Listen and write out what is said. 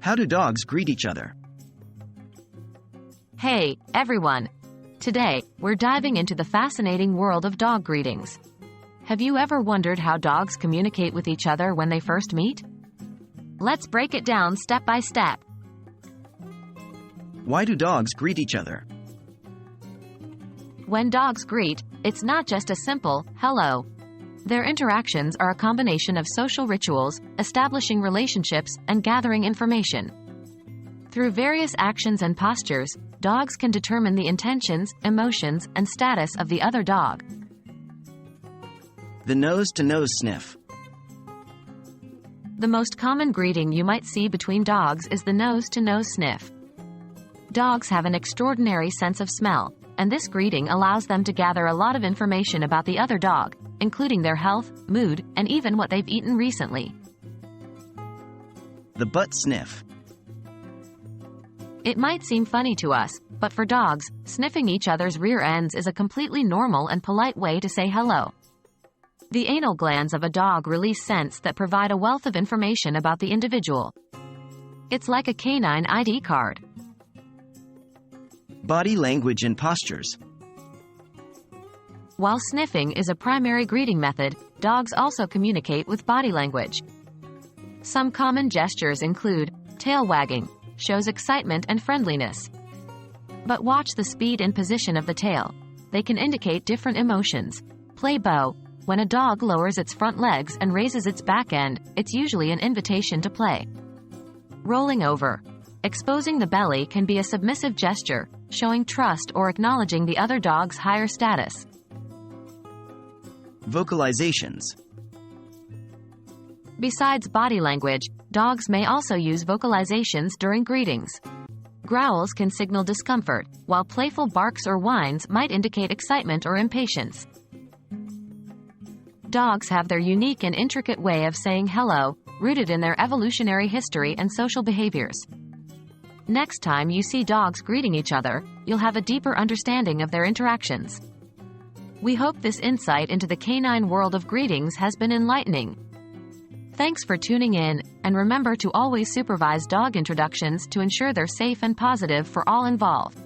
How do dogs greet each other? Hey, everyone! Today, we're diving into the fascinating world of dog greetings. Have you ever wondered how dogs communicate with each other when they first meet? Let's break it down step by step. Why do dogs greet each other? When dogs greet, it's not just a simple, hello. Their interactions are a combination of social rituals, establishing relationships, and gathering information. Through various actions and postures, dogs can determine the intentions, emotions, and status of the other dog. The nose-to-nose sniff. The most common greeting you might see between dogs is the nose-to-nose sniff. Dogs have an extraordinary sense of smell, and this greeting allows them to gather a lot of information about the other dog, including their health, mood, and even what they've eaten recently. The butt sniff. It might seem funny to us, but for dogs, sniffing each other's rear ends is a completely normal and polite way to say hello. The anal glands of a dog release scents that provide a wealth of information about the individual. It's like a canine ID card. Body language and postures. While sniffing is a primary greeting method, dogs also communicate with body language. Some common gestures include tail wagging, shows excitement and friendliness. But watch the speed and position of the tail. They can indicate different emotions. Play bow. When a dog lowers its front legs and raises its back end, it's usually an invitation to play. Rolling over. Exposing the belly can be a submissive gesture, showing trust or acknowledging the other dog's higher status. Vocalizations. Besides body language, dogs may also use vocalizations during greetings. Growls can signal discomfort, while playful barks or whines might indicate excitement or impatience. Dogs have their unique and intricate way of saying hello, rooted in their evolutionary history and social behaviors. Next time you see dogs greeting each other, you'll have a deeper understanding of their interactions. We hope this insight into the canine world of greetings has been enlightening. Thanks for tuning in, and remember to always supervise dog introductions to ensure they're safe and positive for all involved.